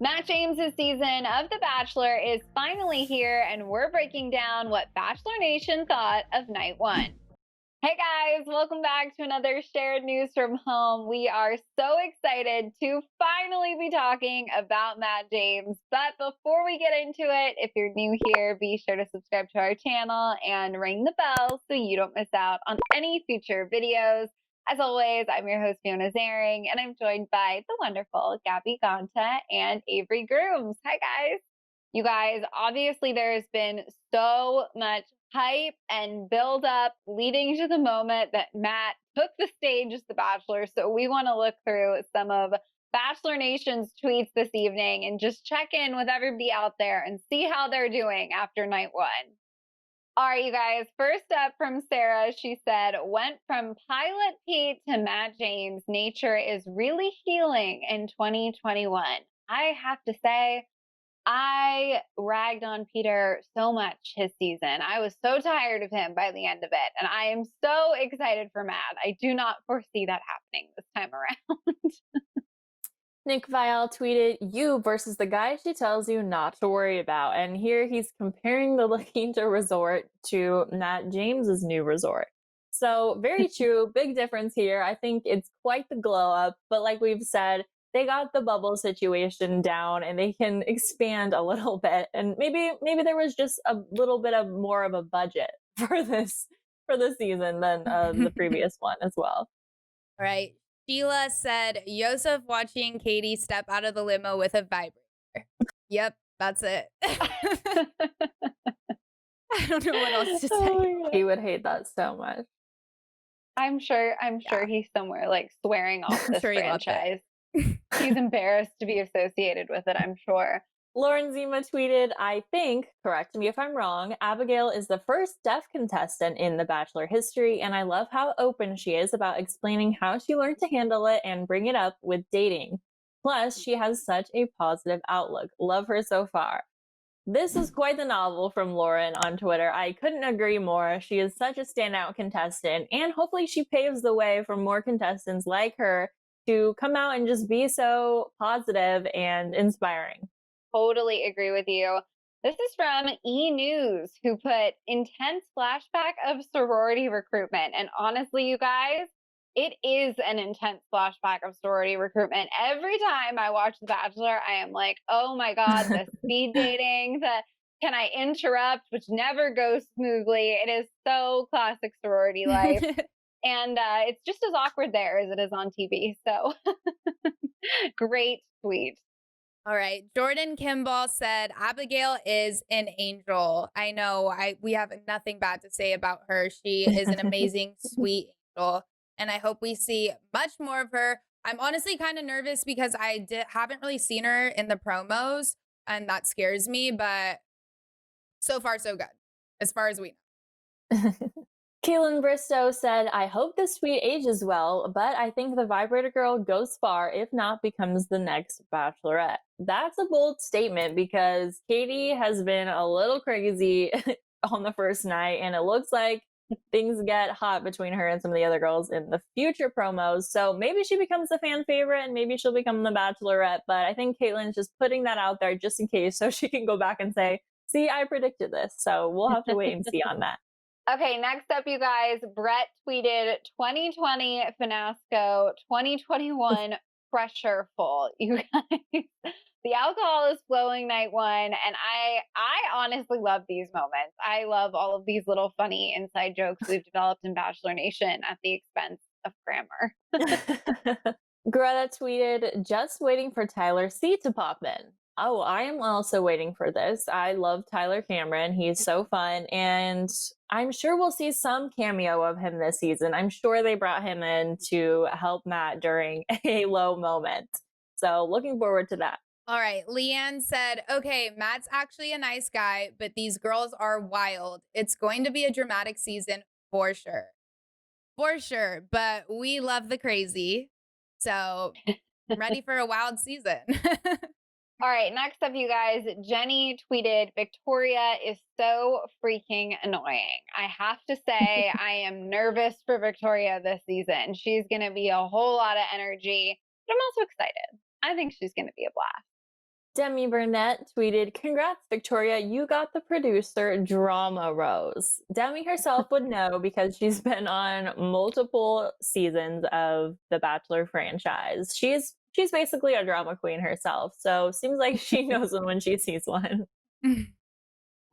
Matt James's season of The Bachelor is finally here, and we're breaking down what Bachelor Nation thought of night one. Hey guys, welcome back to another Shared News from Home. We are so excited to finally be talking about Matt James. But before we get into it, if you're new here, be sure to subscribe to our channel and ring the bell so you don't miss out on any future videos. As always, I'm your host, Fiona Zaring, and I'm joined by the wonderful Gabby, Gonta, and Avery Grooms. Hi guys. You guys, obviously there has been so much hype and build up leading to the moment that Matt took the stage as the Bachelor. So we want to look through some of Bachelor Nation's tweets this evening and just check in with everybody out there and see how they're doing after night one. All right, you guys, first up from Sarah, she said, went from Pilot Pete to Matt James. Nature is really healing in 2021. I have to say, I ragged on Peter so much his season. I was so tired of him by the end of it. And I am so excited for Matt. I do not foresee that happening this time around. Nick Vial tweeted, "You versus the guy she tells you not to worry about." And here he's comparing the La Quinta resort to Matt James's new resort. So very true, big difference here. I think it's quite the glow up, but like we've said, they got the bubble situation down and they can expand a little bit. And maybe there was just a little bit of more of a budget for this season than the previous one as well. All right. Sheila said, Yosef watching Katie step out of the limo with a vibrator. Yep, that's it. I don't know what else to say. He would hate that so much. I'm sure he's somewhere like swearing off this franchise. He's embarrassed to be associated with it, I'm sure. Lauren Zima tweeted, "I think, correct me if I'm wrong, Abigail is the first deaf contestant in The Bachelor history, and I love how open she is about explaining how she learned to handle it and bring it up with dating. Plus, she has such a positive outlook. Love her so far." This is quite the novel from Lauren on Twitter. I couldn't agree more. She is such a standout contestant, and hopefully she paves the way for more contestants like her to come out and just be so positive and inspiring. Totally agree with you. This is from E! News, who put intense flashback of sorority recruitment. And honestly, you guys, it is an intense flashback of sorority recruitment. Every time I watch The Bachelor, I am like, oh my God, the speed dating, the can I interrupt, which never goes smoothly. It is so classic sorority life. And it's just as awkward there as it is on TV. So great tweet. All right. Jordan Kimball said, Abigail is an angel. I know we have nothing bad to say about her. She is an amazing, sweet angel. And I hope we see much more of her. I'm honestly kind of nervous because I haven't really seen her in the promos, and that scares me. But so far, so good, as far as we know. Kaylin Bristow said, "I hope this tweet ages well, but I think the vibrator girl goes far, if not becomes the next Bachelorette." That's a bold statement because Katie has been a little crazy on the first night, and it looks like things get hot between her and some of the other girls in the future promos. So maybe she becomes the fan favorite and maybe she'll become the Bachelorette. But I think Caitlin's just putting that out there just in case so she can go back and say, see, I predicted this. So we'll have to wait and see on that. Okay, next up, you guys, Brett tweeted 2020 Finasco, 2021 pressureful. You guys, the alcohol is flowing night one, and I honestly love these moments. I love all of these little funny inside jokes we've developed in Bachelor Nation at the expense of grammar. Greta tweeted, "Just waiting for Tyler C to pop in." Oh, I am also waiting for this. I love Tyler Cameron. He's so fun. And I'm sure we'll see some cameo of him this season. I'm sure they brought him in to help Matt during a low moment. So looking forward to that. All right. Leanne said, okay, Matt's actually a nice guy, but these girls are wild. It's going to be a dramatic season for sure. For sure. But we love the crazy. So I'm ready for a wild season. All right, next up, you guys, Jenny tweeted, Victoria is so freaking annoying. I have to say, I am nervous for Victoria this season. She's going to be a whole lot of energy, but I'm also excited. I think she's going to be a blast. Demi Burnett tweeted, "Congrats, Victoria, you got the producer drama rose." Demi herself would know because she's been on multiple seasons of the Bachelor franchise. She's basically a drama queen herself, so seems like she knows them when she sees one.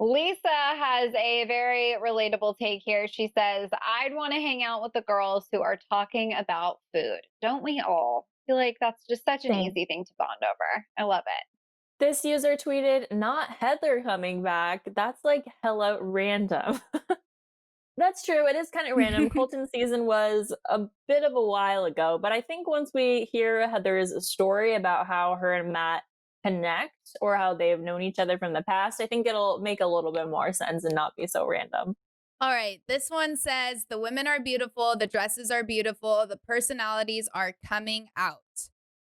Lisa has a very relatable take here. She says, I'd want to hang out with the girls who are talking about food. Don't we all? I feel like that's just such an Same. easy thing to bond over. I love it. This user tweeted, "Not Heather coming back. That's like hella random." That's true. It is kind of random. Colton's season was a bit of a while ago, but I think once we hear Heather's story about how her and Matt connect or how they've known each other from the past, I think it'll make a little bit more sense and not be so random. All right. This one says the women are beautiful, the dresses are beautiful, the personalities are coming out.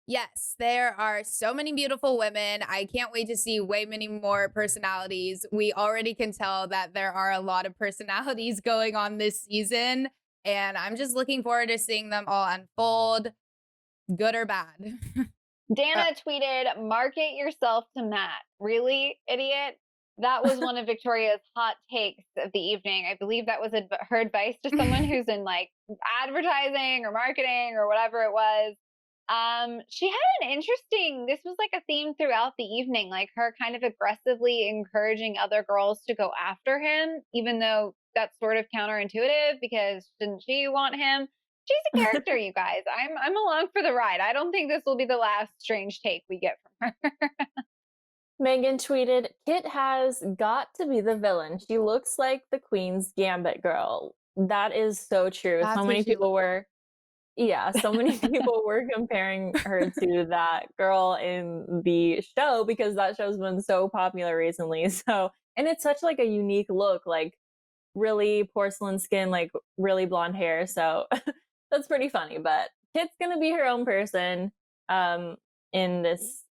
Yes, there are so many beautiful women. I can't wait to see way many more personalities. We already can tell that there are a lot of personalities going on this season, and I'm just looking forward to seeing them all unfold, good or bad. Dana tweeted, market yourself to Matt. Really, idiot? That was one of Victoria's hot takes of the evening. I believe that was her advice to someone who's in like advertising or marketing or whatever it was. She had an interesting, this was like a theme throughout the evening, like her kind of aggressively encouraging other girls to go after him, even though that's sort of counterintuitive because didn't she want him? She's a character, you guys. I'm along for the ride. I don't think this will be the last strange take we get from her. Megan tweeted, "Kit has got to be the villain. She looks like the Queen's Gambit girl." That is so true. That's So what many she people were so many people were comparing her to that girl in the show because that show's been so popular recently. So, and it's such like a unique look, like really porcelain skin, like really blonde hair. So that's pretty funny. But Kit's gonna be her own person in this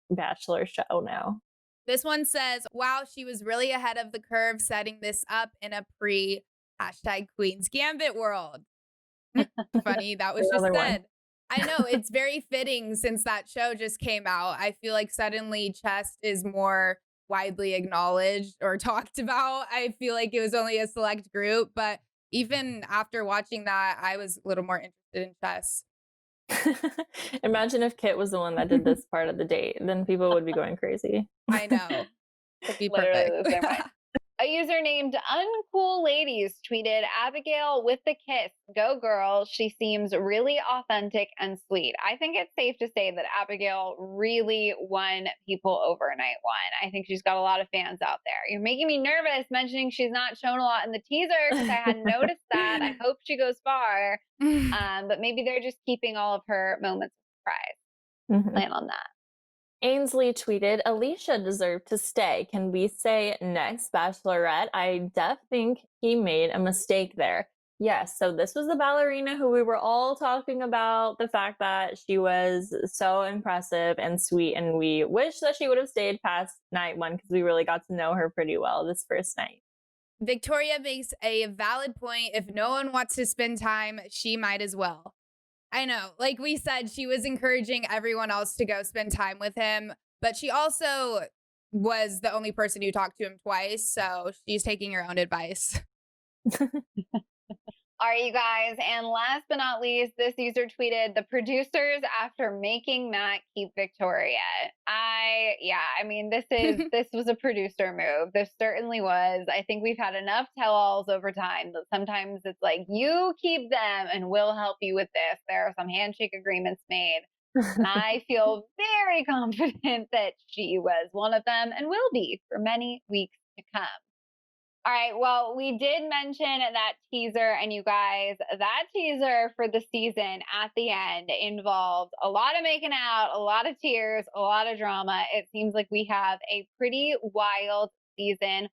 Bachelor show now. This one says, wow, she was really ahead of the curve setting this up in a pre hashtag Queen's Gambit world. Funny, that was just Another one. said. I know, it's very fitting since that show just came out. I feel like suddenly chess is more widely acknowledged or talked about. I feel like it was only a select group, but even after watching that, I was a little more interested in chess. Imagine if Kit was the one that did this part of the date, then people would be going crazy. I know. It'd be Literally perfect. the same way. A user named Uncool Ladies tweeted, Abigail with the kiss. Go girl. She seems really authentic and sweet. I think it's safe to say that Abigail really won people over night one. I think she's got a lot of fans out there. You're making me nervous mentioning she's not shown a lot in the teaser because I hadn't noticed that. I hope she goes far. But maybe they're just keeping all of her moments of surprise. Plan on that. Ainsley tweeted, "Alicia deserved to stay. Can we say next Bachelorette? I think he made a mistake there." Yes, so this was the ballerina who we were all talking about, the fact that she was so impressive and sweet, and we wish that she would have stayed past night one because we really got to know her pretty well this first night. Victoria makes a valid point. If no one wants to spend time, she might as well. I know, like we said, she was encouraging everyone else to go spend time with him, but she also was the only person who talked to him twice, so she's taking her own advice. All right, you guys. And last but not least, this user tweeted, the producers after making Matt keep Victoria. I mean, this was a producer move. This certainly was. I think we've had enough tell-alls over time that sometimes it's like, you keep them and we'll help you with this. There are some handshake agreements made. And I feel very confident that she was one of them and will be for many weeks to come. All right. Well, we did mention that teaser, and you guys, that teaser for the season at the end involved a lot of making out, a lot of tears, a lot of drama. It seems like we have a pretty wild season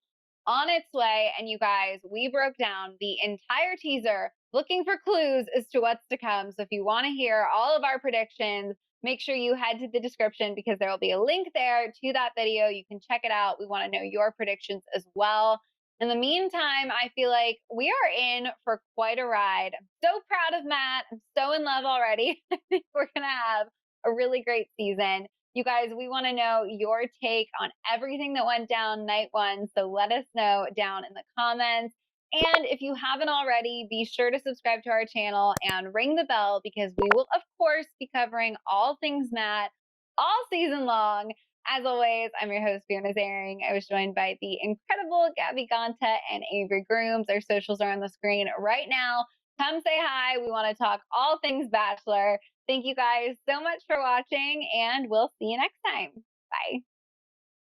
on its way. And you guys, we broke down the entire teaser looking for clues as to what's to come. So if you want to hear all of our predictions, make sure you head to the description because there will be a link there to that video. You can check it out. We want to know your predictions as well. In the meantime, I feel like we are in for quite a ride. I'm so proud of Matt. I'm so in love already. I think we're going to have a really great season. You guys, we want to know your take on everything that went down night one. So let us know down in the comments. And if you haven't already, be sure to subscribe to our channel and ring the bell because we will, of course, be covering all things Matt all season long. As always, I'm your host, Fiona Zaring. I was joined by the incredible Gabby, Gonta, and Avery Grooms. Our socials are on the screen right now. Come say hi. We want to talk all things Bachelor. Thank you guys so much for watching, and we'll see you next time. Bye.